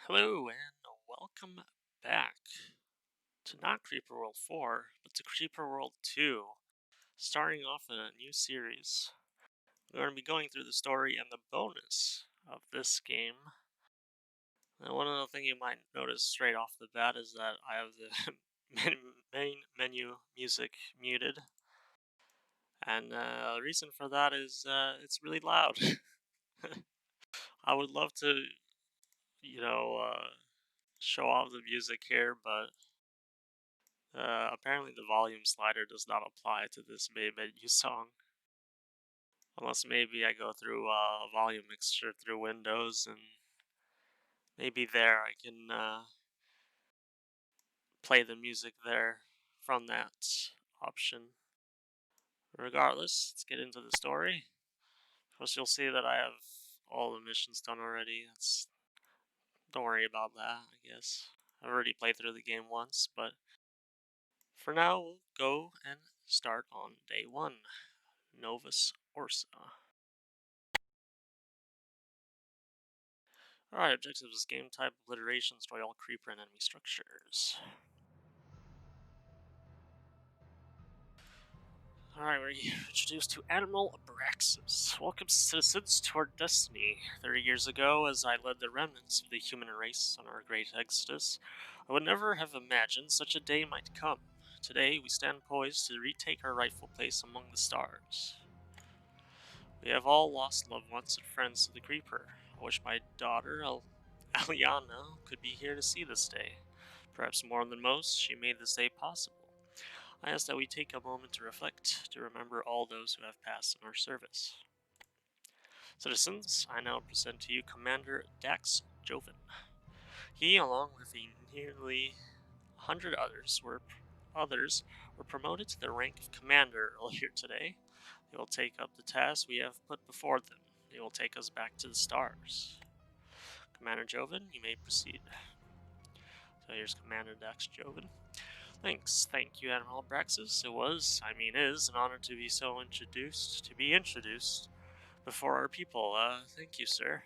Hello and welcome back to not Creeper World 4, but to Creeper World 2, starting off in a new series. We're going to be going through the story and the bonus of this game. And one other thing you might notice straight off the bat is that I have the main menu music muted. And the reason for that is it's really loud. I would love to, you know, uh, show off the music here, but apparently the volume slider does not apply to this main menu song. Unless maybe I go through a volume mixture through Windows and maybe there I can play the music there from that option. Regardless, let's get into the story. Of course, you'll see that I have all the missions done already. Don't worry about that, I guess. I've already played through the game once, but for now, we'll go and start on day 1. Novus Orsa. Alright, objectives: game type, obliteration, destroy all creeper and enemy structures. Alright, we're introduced to Admiral Abraxas. Welcome, citizens, to our destiny. 30 years ago, as I led the remnants of the human race on our great exodus, I would never have imagined such a day might come. Today, we stand poised to retake our rightful place among the stars. We have all lost loved ones and friends to the creeper. I wish my daughter, Aliana, could be here to see this day. Perhaps more than most, she made this day possible. I ask that we take a moment to reflect, to remember all those who have passed in our service. Citizens, I now present to you Commander Dax Joven. He, along with nearly 100 others were promoted to the rank of commander earlier today. They will take up the task we have put before them. They will take us back to the stars. Commander Joven, you may proceed. So here's Commander Dax Joven. Thanks. Thank you, Admiral Abraxas. Is an honor to be introduced before our people. Thank you, sir.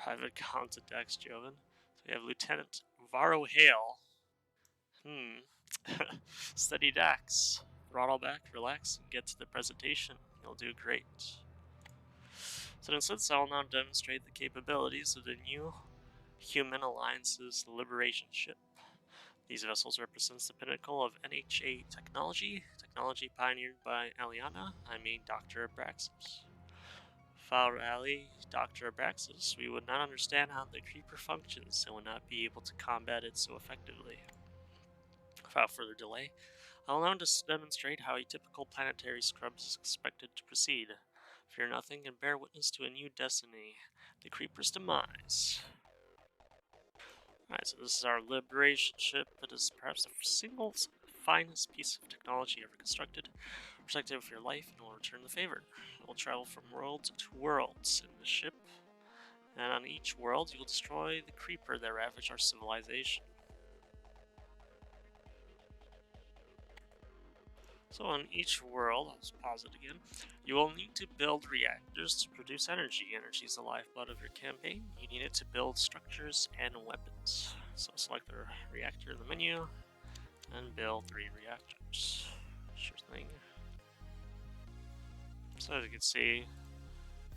Private Count Dax Joven. So we have Lieutenant Varro Hale. Steady, Dax. Throttle back, relax, and get to the presentation. You'll do great. So instead, I will now demonstrate the capabilities of the new Human Alliance's Liberation Ship. These vessels represent the pinnacle of NHA technology pioneered by Aliana, Dr. Abraxas. Without Dr. Abraxas, we would not understand how the creeper functions and would not be able to combat it so effectively. Without further delay, I will now demonstrate how a typical planetary scrub is expected to proceed. Fear nothing and bear witness to a new destiny, the creeper's demise. Alright, so this is our liberation ship. It is perhaps the single finest piece of technology ever constructed. Protect it with your life and will return the favor. It will travel from worlds to worlds in the ship, and on each world you will destroy the creeper that ravaged our civilization. So on each world, I'll just pause it again, you will need to build reactors to produce energy. Energy is the lifeblood of your campaign. You need it to build structures and weapons. So select the reactor in the menu and build 3 reactors. Sure thing. So as you can see,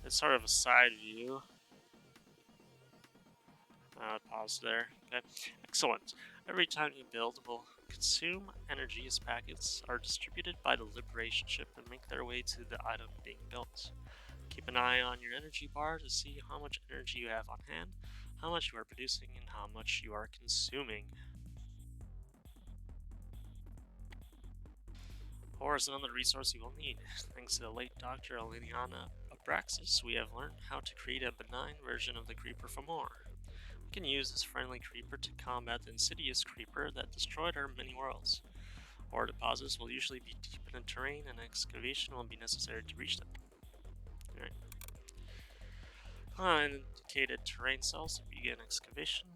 it's sort of a side view. Pause there. Okay, excellent. Every time you build will consume energy as packets are distributed by the liberation ship and make their way to the item being built. Keep an eye on your energy bar to see how much energy you have on hand, how much you are producing, and how much you are consuming. Ore is another resource you will need. Thanks to the late Dr. Aliana Abraxas, we have learned how to create a benign version of the creeper from ore. We can use this friendly creeper to combat the insidious creeper that destroyed our many worlds. Ore deposits will usually be deep in the terrain, and excavation will be necessary to reach them. Alright. Indicated terrain cells to begin excavation.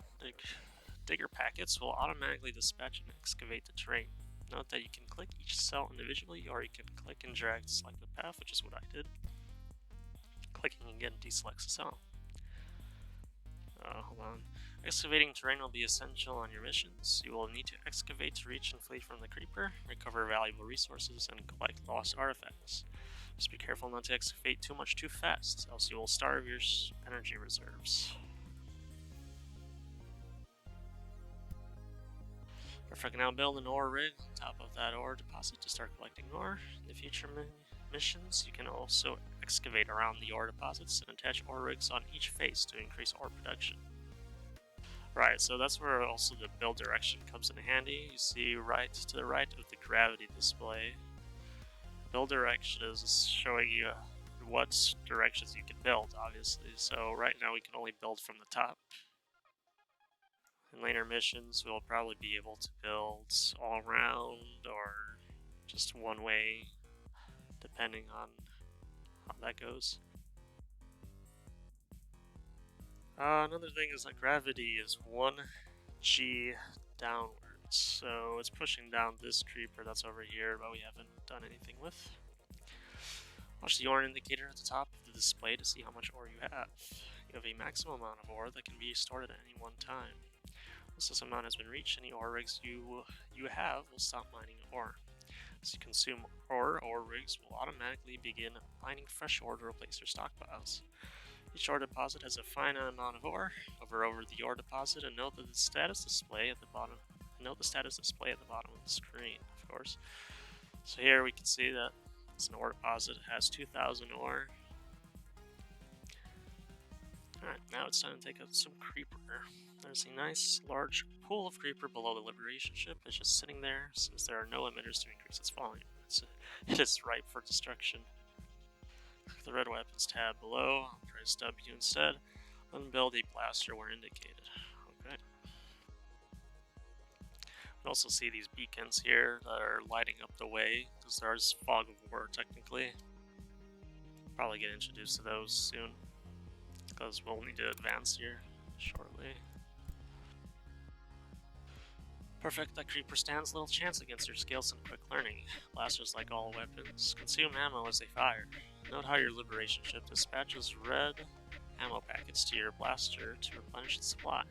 Digger packets will automatically dispatch and excavate the terrain. Note that you can click each cell individually, or you can click and drag to select the path, which is what I did. Clicking again deselects the cell. Hold on. Excavating terrain will be essential on your missions. You will need to excavate to reach and flee from the creeper, recover valuable resources, and collect lost artifacts. Just be careful not to excavate too much too fast, else you will starve your energy reserves. Perfect, now build an ore rig on top of that ore deposit to start collecting ore. In the future missions, you can also excavate around the ore deposits and attach ore rigs on each face to increase ore production. Right, so that's where also the build direction comes in handy. You see right to the right of the gravity display, build direction is showing you what directions you can build, obviously. So right now we can only build from the top. In later missions, we'll probably be able to build all around or just one way, depending on how that goes. Another thing is that gravity is 1g downwards, so it's pushing down this creeper that's over here, but we haven't done anything with. Watch the ore indicator at the top of the display to see how much ore you have. You have a maximum amount of ore that can be stored at any one time. Once this amount has been reached, any ore rigs you have will stop mining ore. As you consume ore rigs will automatically begin mining fresh ore to replace your stockpiles. Each ore deposit has a finite amount of ore. Hover over the ore deposit and note the status display at the bottom. Note the status display at the bottom of the screen, of course. So here we can see that it's an ore deposit. It has 2,000 ore. Alright, now it's time to take out some creeper. There's a nice large pool of creeper below the liberation ship. It's just sitting there since there are no emitters to increase its volume. It is ripe for destruction. Click the red weapons tab below. Press W instead. And build a blaster where indicated. Okay. You can also see these beacons here that are lighting up the way because there's fog of war technically. Probably get introduced to those soon because we'll need to advance here shortly. Perfect, that creeper stands little chance against your skills and quick learning. Blasters, like all weapons, consume ammo as they fire. Note how your liberation ship dispatches red ammo packets to your blaster to replenish its supply.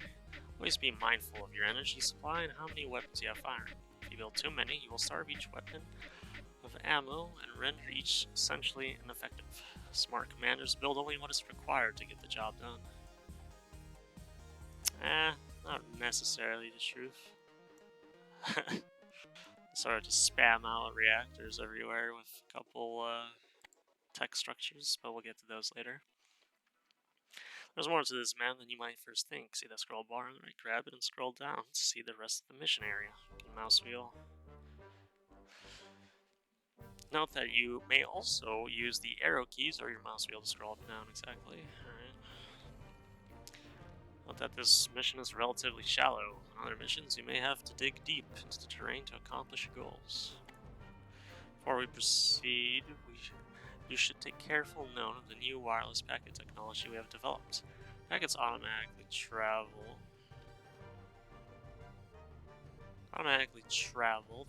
Always be mindful of your energy supply and how many weapons you have firing. If you build too many, you will starve each weapon of ammo and render each essentially ineffective. Smart commanders build only what is required to get the job done. Not necessarily the truth. Sort of just spam out reactors everywhere with a couple tech structures, but we'll get to those later. There's more to this map than you might first think. See that scroll bar on the right? Grab it and scroll down to see the rest of the mission area. You can mouse wheel. Note that you may also use the arrow keys or your mouse wheel to scroll up and down exactly. Alright. Note that this mission is relatively shallow. On other missions, you may have to dig deep into the terrain to accomplish your goals. Before we proceed, you should take careful note of the new wireless packet technology we have developed. Packets automatically travel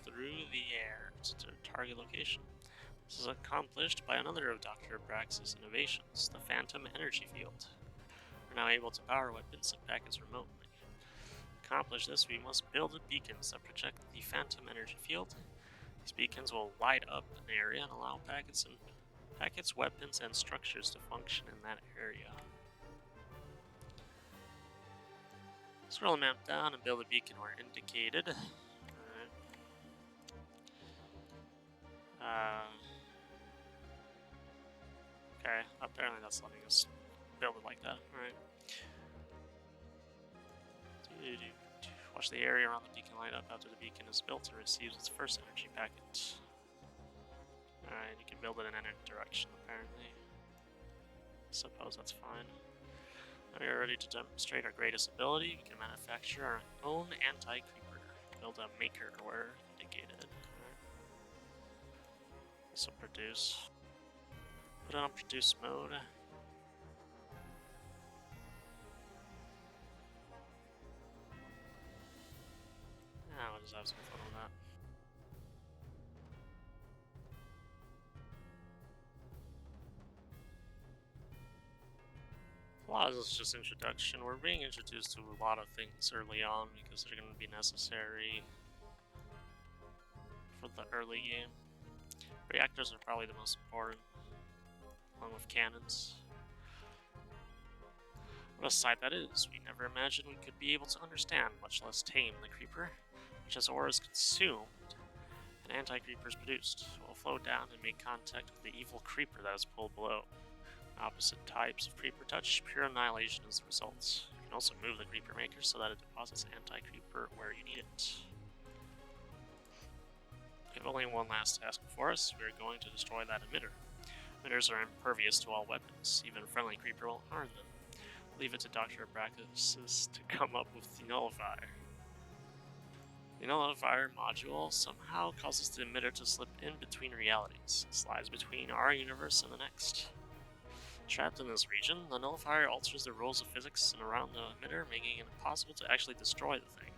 through the air to their target location. This is accomplished by another of Dr. Brax's innovations, the Phantom Energy Field. We're now able to power weapons and packets remotely. To accomplish this, we must build beacons that project the Phantom Energy Field. These beacons will light up an area and allow packets, weapons, and structures to function in that area. Scroll the map down and build a beacon where indicated. Okay, apparently that's letting us build it like that. Alright. Watch the area around the beacon light up after the beacon is built and receives its first energy packet. Alright, you can build it in any direction apparently. Suppose that's fine. Now we are ready to demonstrate our greatest ability. We can manufacture our own anti-creeper. Build a maker where indicated. Also produce. Put it on produce mode. I'll just have some fun with that. A lot of this is just introduction. We're being introduced to a lot of things early on because they're going to be necessary for the early game. Reactors are probably the most important, along with cannons. What a sight that is. We never imagined we could be able to understand, much less tame, the creeper, which as ore is consumed and anti-creeper is produced. Will flow down and make contact with the evil creeper that is pulled below. Opposite types of creeper touch, pure annihilation is the result. You can also move the creeper maker so that it deposits anti-creeper where you need it. We have only one last task before us. We are going to destroy that emitter. Emitters are impervious to all weapons. Even a friendly creeper will harm them. Leave it to Dr. Abraxas to come up with the nullifier. The nullifier module somehow causes the emitter to slip in between realities. It slides between our universe and the next. Trapped in this region, the nullifier alters the rules of physics and around the emitter, making it impossible to actually destroy the thing.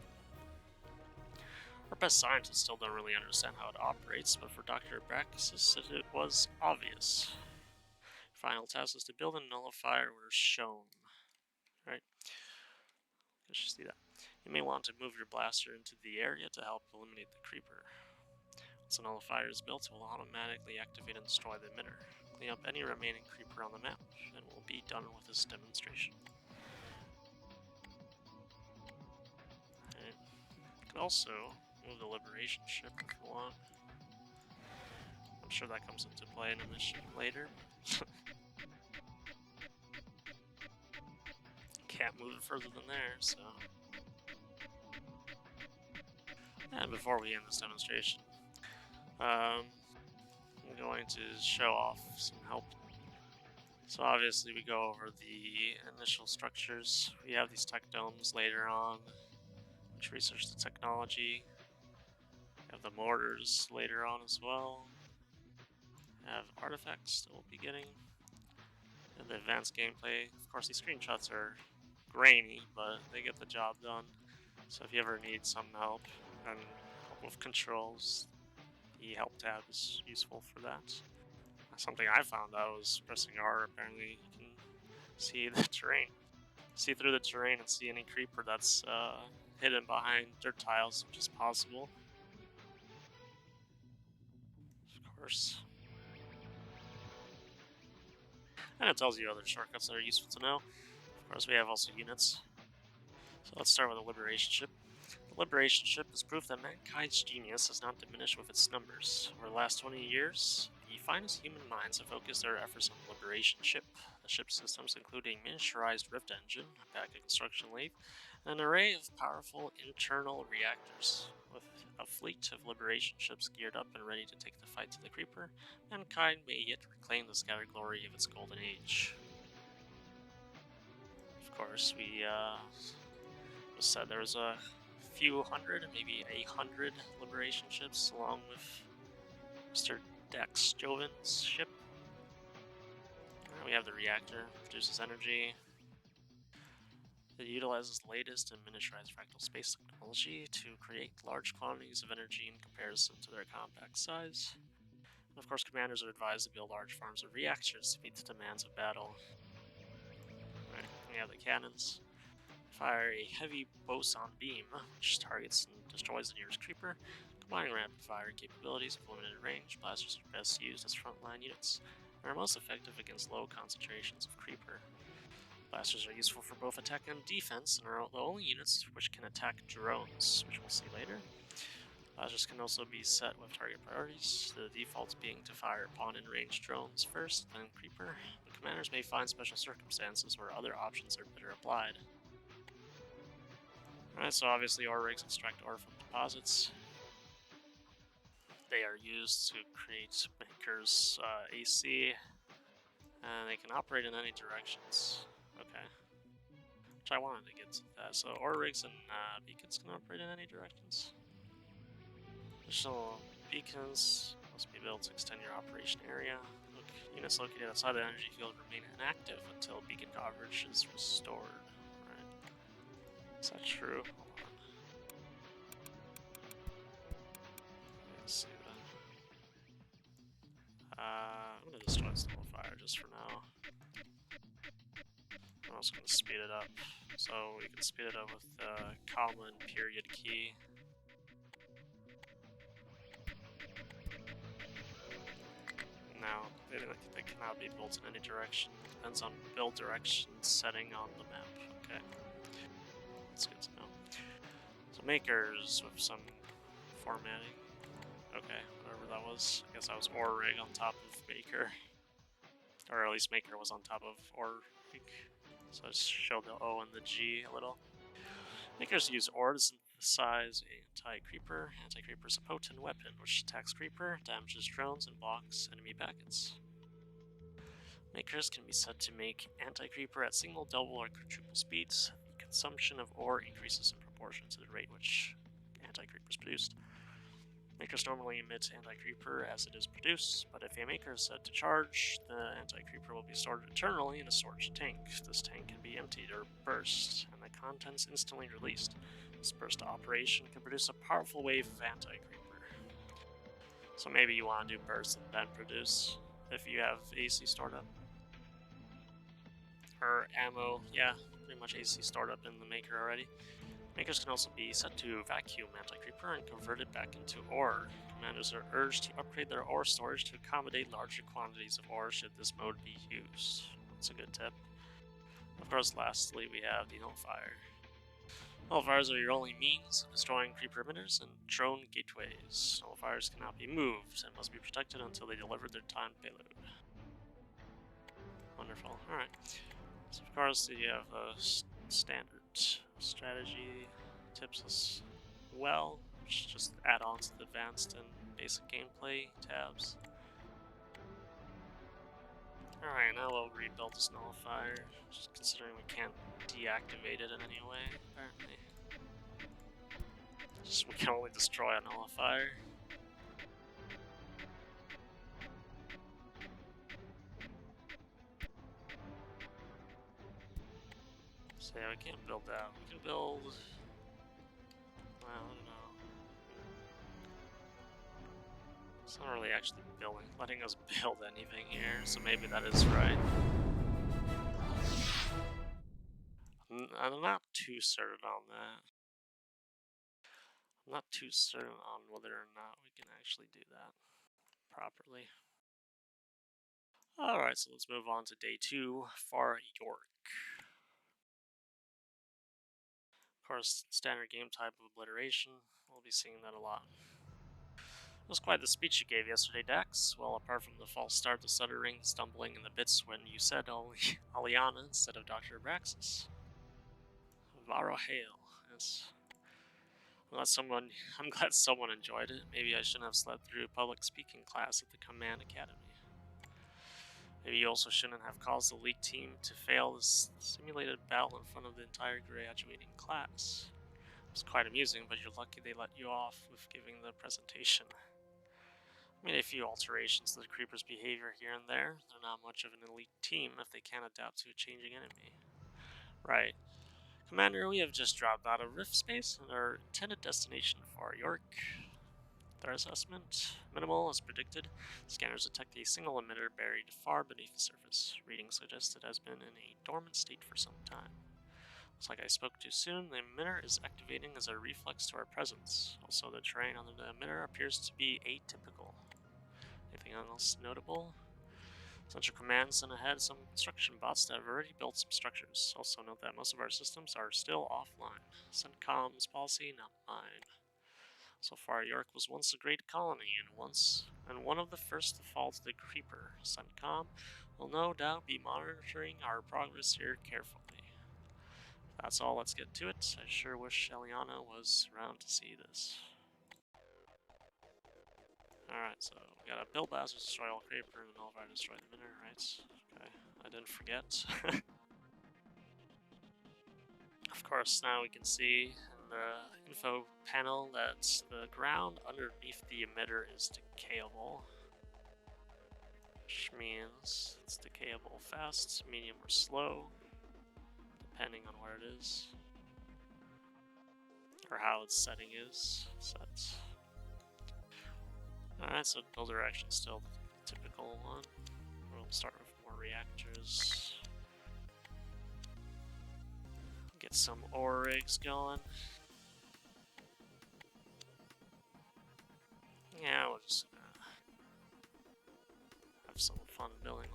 Our best scientists still don't really understand how it operates, but for Dr. Abraxas, it was obvious. Final task is to build a nullifier where shown. Right? Let's just see that. You may want to move your blaster into the area to help eliminate the creeper. Once a nullifier is built, it will automatically activate and destroy the emitter. Clean up any remaining creeper on the map, and we'll be done with this demonstration. Right. You can also move the liberation ship if you want. I'm sure that comes into play in a mission later. Can't move it further than there, so... And before we end this demonstration, I'm going to show off some help. So obviously we go over the initial structures. We have these tech domes later on, which research the technology. We have the mortars later on as well. We have artifacts that we'll be getting. And the advanced gameplay. Of course, these screenshots are grainy, but they get the job done. So if you ever need some help and help with controls, the help tab is useful for that. Something I found out was pressing R, apparently you can see the terrain. See through the terrain and see any creeper that's hidden behind dirt tiles, which is possible. Of course. And it tells you other shortcuts that are useful to know. Of course, we have also units. So let's start with the Liberation Ship. The Liberation Ship is proof that mankind's genius has not diminished with its numbers. Over the last 20 years, the finest human minds have focused their efforts on the Liberation Ship. The ship's systems include a miniaturized rift engine, a packet construction lathe, and an array of powerful internal reactors. With a fleet of Liberation ships geared up and ready to take the fight to the Creeper, mankind may yet reclaim the scattered glory of its golden age. Of course, we said there was a few hundred, maybe 100 Liberation ships, along with Mr. Dax Joven's ship. We have the reactor, produces energy. It utilizes the latest and miniaturized fractal space technology to create large quantities of energy in comparison to their compact size. And of course, commanders are advised to build large farms of reactors to meet the demands of battle. Right, we have the cannons. Fire a heavy boson beam, which targets and destroys the nearest creeper. Combining rapid fire capabilities with limited range, blasters are best used as frontline units and are most effective against low concentrations of creeper. Blasters are useful for both attack and defense, and are the only units which can attack drones, which we'll see later. Blasters can also be set with target priorities, the defaults being to fire upon in-range drones first, then creeper. The commanders may find special circumstances where other options are better applied. Alright, so obviously ore rigs extract ore from deposits. They are used to create Maker's AC, and they can operate in any directions. Okay. Which I wanted to get to that. So ore rigs and beacons can operate in any directions. Additional beacons must be built to extend your operation area. Units located outside the energy field remain inactive until beacon coverage is restored. Right. Is that true? Hold on. Let's see that. I'm gonna destroy this nullifier just for now. also going to speed it up. So we can speed it up with the comma and period key. Now, they cannot be built in any direction. Depends on build direction setting on the map. Okay. That's good to know. So makers with some formatting. Okay, whatever that was. I guess that was ore rig on top of maker. Or at least maker was on top of ore rig. So I just showed the O and the G a little. Makers use ore to synthesize anti-creeper. Anti-creeper is a potent weapon which attacks creeper, damages drones, and blocks enemy packets. Makers can be set to make anti-creeper at single, double, or quadruple speeds. The consumption of ore increases in proportion to the rate which anti-creeper is produced. Makers normally emit anti-creeper as it is produced, but if a maker is set to charge, the anti-creeper will be stored eternally in a storage tank. This tank can be emptied or burst, and the contents instantly released. This burst operation can produce a powerful wave of anti-creeper. So maybe you want to do burst and then produce, if you have AC stored up. Or ammo, yeah, pretty much AC stored up in the maker already. Makers can also be set to vacuum anti-creeper and convert it back into ore. Commanders are urged to upgrade their ore storage to accommodate larger quantities of ore should this mode be used. That's a good tip. Of course, lastly, we have the Nullifier. Nullifiers are your only means of destroying creeper emitters and drone gateways. Nullifiers cannot be moved and must be protected until they deliver their timed payload. Wonderful. Alright. So of course, you have a standard strategy tips as well, which just add-ons to the advanced and basic gameplay tabs. Alright, now we'll rebuild this nullifier, just considering we can't deactivate it in any way, apparently. We can only destroy a nullifier. So yeah, we can't build that. We can build... well, I don't know. It's not really actually letting us build anything here, so maybe that is right. I'm not too certain on that. I'm not too certain on whether or not we can actually do that properly. Alright, so let's move on to day 2 for York. Of course, standard game type of obliteration. We'll be seeing that a lot. It was quite the speech you gave yesterday, Dax. Well, apart from the false start, the stuttering, stumbling, and the bits when you said Aliana instead of Dr. Abraxas. Varo hail. Yes. I'm glad someone enjoyed it. Maybe I shouldn't have slept through a public speaking class at the Command Academy. Maybe you also shouldn't have caused the league team to fail this simulated battle in front of the entire graduating class. It was quite amusing, but you're lucky they let you off with giving the presentation. I made a few alterations to the creeper's behavior here and there. They're not much of an elite team if they can't adapt to a changing enemy. Right. Commander, we have just dropped out of Rift Space and our intended destination for York. Their assessment, minimal as predicted. Scanners detect a single emitter buried far beneath the surface. Readings suggest it has been in a dormant state for some time. Looks like I spoke too soon. The emitter is activating as a reflex to our presence. Also, the terrain on the emitter appears to be atypical. Anything else notable? Central Command sent ahead some construction bots that have already built some structures. Also note that most of our systems are still offline. CENTCOM's policy, not mine. So far, York was once a great colony and one of the first to fall to the creeper. CENTCOM will no doubt be monitoring our progress here carefully. That's all, let's get to it. I sure wish Eliana was around to see this. Alright, so we got a build blast, destroy all creeper, and Nullifier destroy the emitter, right? Okay, I didn't forget. Of course, now we can see in the info panel that the ground underneath the emitter is decayable. Which means it's decayable fast, medium, or slow, depending on where it is. Or how its setting is set. Alright, so build direction still the typical one. We'll start with more reactors. Get some ore rigs going. Yeah, we'll just have some fun building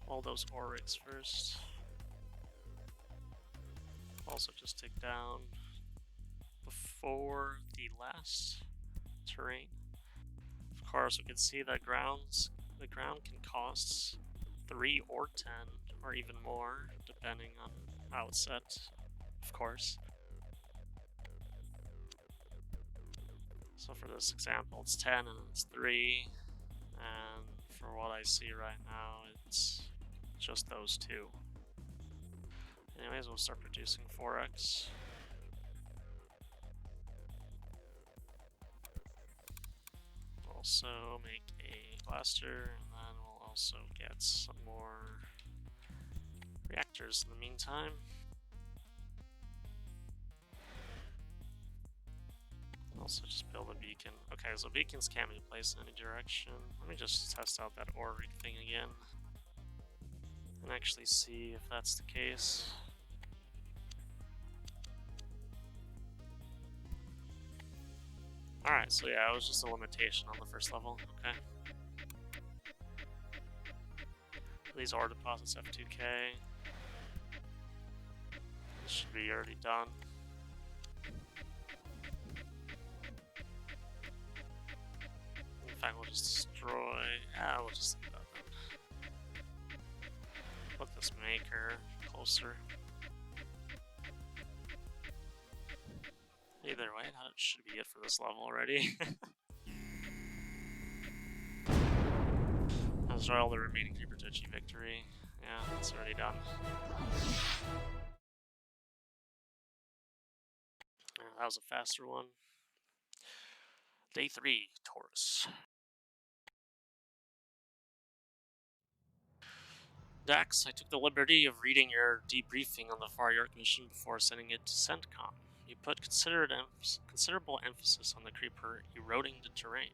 all those ore rigs first. Also just take down before the last terrain. Of course, we can see that the ground can cost 3 or 10 or even more, depending on how it's set, of course. So for this example, it's 10 and it's 3, and for what I see right now, it's just those two. Anyways, we'll start producing 4x. Also make a blaster, and then we'll also get some more reactors in the meantime. Also just build a beacon. Okay, so beacons can't be placed in any direction. Let me just test out that ore rig thing again and actually see if that's the case. Alright, so yeah, it was just a limitation on the first level. Okay. These ore deposits have 2k. This should be already done. In fact, we'll just destroy. Yeah, we'll just leave that then. Put this maker closer. Either way, that should be it for this level already. Destroy all the remaining creeper to achieve victory. Yeah, that's already done. That was a faster one. Day 3, Taurus. Dax, I took the liberty of reading your debriefing on the Far York mission before sending it to CENTCOM. You put considerable emphasis on the creeper eroding the terrain.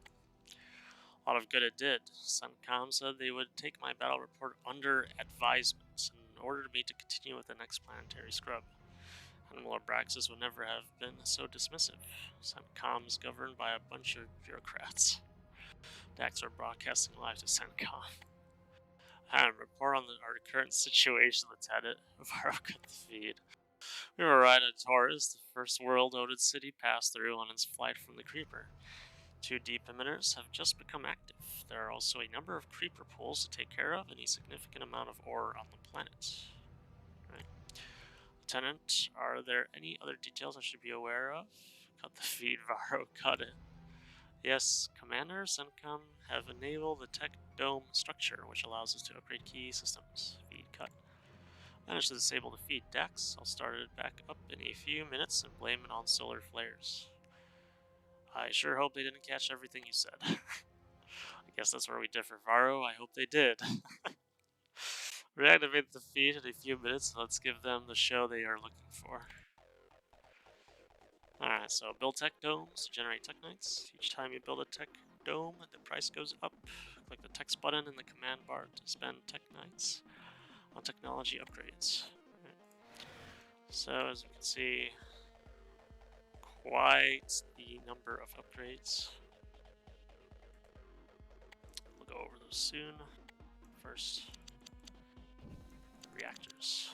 A lot of good it did. CENTCOM said they would take my battle report under advisement in order me to continue with the next planetary scrub. Animal Abraxas would never have been so dismissive. CENTCOM is governed by a bunch of bureaucrats. Dax are broadcasting live to CENTCOM. Report on our current situation, Lieutenant. Varro cut the feed. We were right at Taurus, the first world-noted city passed through on its flight from the creeper. 2 deep emitters have just become active. There are also a number of creeper pools to take care of and a significant amount of ore on the planet. Right. Lieutenant, are there any other details I should be aware of? Cut the feed, Varro, cut it. Yes, Commander, CENTCOM have enabled the tech dome structure, which allows us to upgrade key systems. Feed cut. Managed to disable the feed. Dax, I'll start it back up in a few minutes and blame it on solar flares. I sure hope they didn't catch everything you said. I guess that's where we differ, Varro. I hope they did. Reactivate the feed in a few minutes and let's give them the show they are looking for. Alright, so build tech domes to generate tech knights. Each time you build a tech dome, the price goes up. Click the text button in the command bar to spend tech knights on technology upgrades. Right. So as you can see, quite the number of upgrades. We'll go over those soon. First, reactors.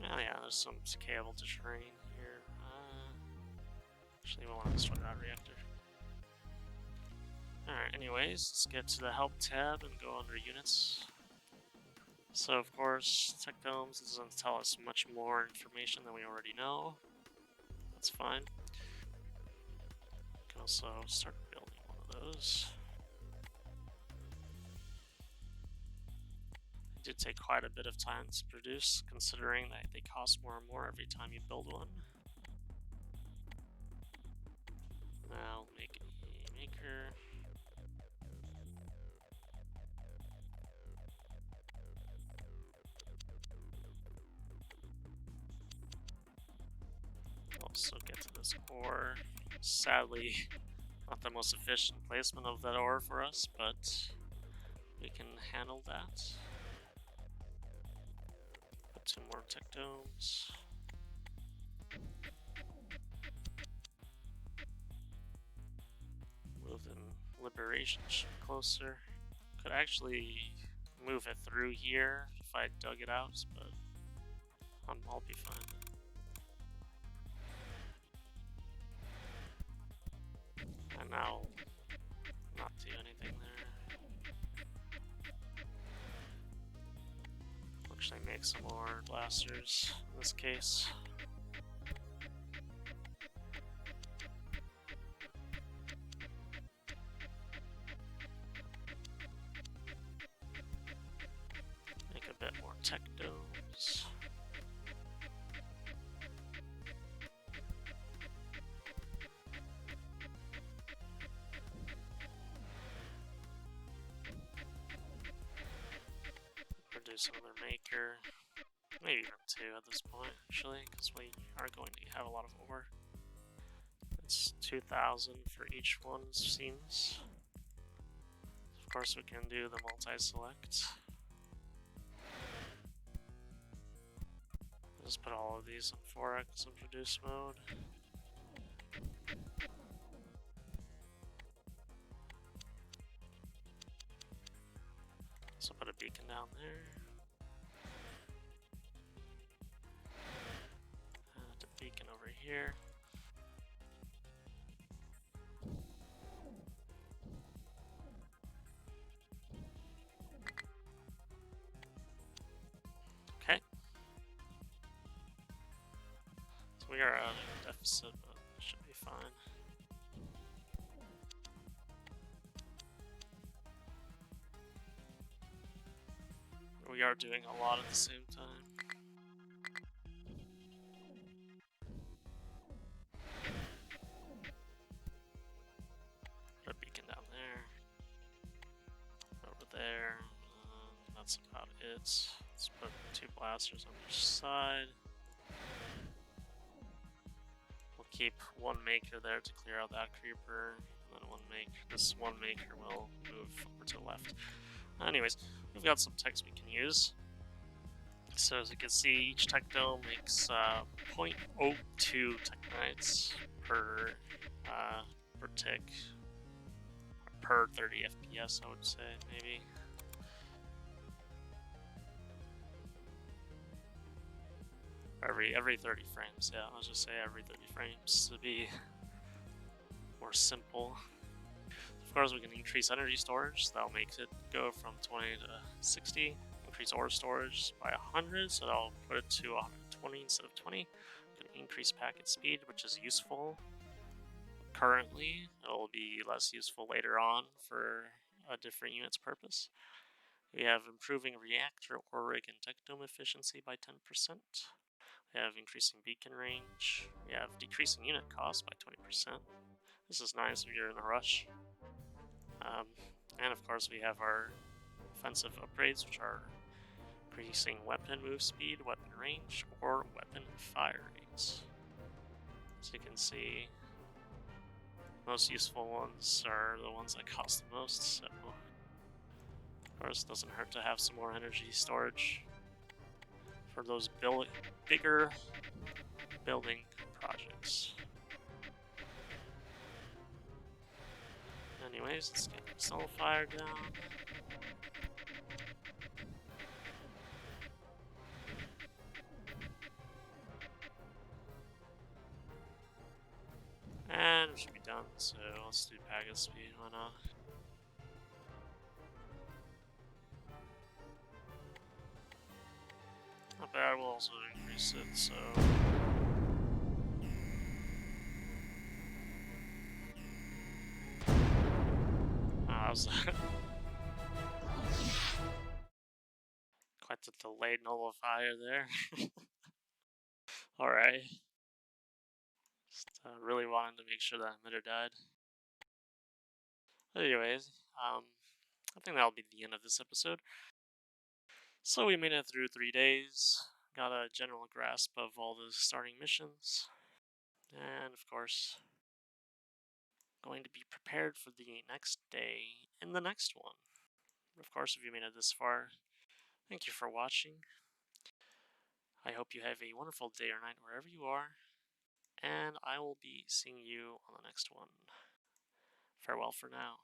Oh yeah, there's some scalable terrain here. Actually, we want to destroy that reactor. Alright, anyways, let's get to the help tab and go under units. So, of course, tech domes doesn't tell us much more information than we already know. That's fine. We can also start building one of those. It did take quite a bit of time to produce, considering that they cost more and more every time you build one. Now, make a maker. Also get to this ore. Sadly, not the most efficient placement of that ore for us, but we can handle that. 2 more tech domes. Move the liberation ship closer. Could actually move it through here if I dug it out, but I'll be fine. And now, not do anything there. Actually make some more blasters in this case. Make a bit more tech domes. Produce another maker. Maybe even 2 at this point, actually, because we are going to have a lot of ore. It's 2,000 for each one, it seems. Of course, we can do the multi-select. Just put all of these in 4x in produce mode. So put a beacon down there. The beacon over here. Okay. So we are out of deficit, but it should be fine. We are doing a lot at the same time. Put a beacon down there. Over there. That's about it. Let's put 2 blasters on each side. We'll keep 1 maker there to clear out that creeper. And then this one maker will move over to the left. Anyways, we've got some techs we can use. So as you can see, each tech dome makes 0.02 Teknites per tick. Per 30 FPS, I would say, maybe. Every 30 frames, yeah, I'll just say every 30 frames to be more simple. Of course, we can increase energy storage, so that'll make it go from 20 to 60. Increase ore storage by 100, so that'll put it to 120 instead of 20. We can increase packet speed, which is useful. Currently, it'll be less useful later on for a different unit's purpose. We have improving reactor, ore rig, and tech dome efficiency by 10%. We have increasing beacon range. We have decreasing unit cost by 20%. This is nice if you're in a rush. And of course we have our offensive upgrades, which are increasing weapon move speed, weapon range, or weapon fire rates. As you can see, most useful ones are the ones that cost the most, so of course it doesn't hurt to have some more energy storage for those bigger building projects. Anyways, let's get the sulfire down. And it should be done, so let's do packet speed, why not? Not bad, we'll also increase it, so... that was quite the delayed nullifier there. Alright. Just really wanted to make sure that emitter died. Anyways, I think that'll be the end of this episode. So we made it through 3 days, got a general grasp of all the starting missions, and of course, going to be prepared for the next day in the next one. Of course, if you made it this far, thank you for watching. I hope you have a wonderful day or night wherever you are, and I will be seeing you on the next one. Farewell for now.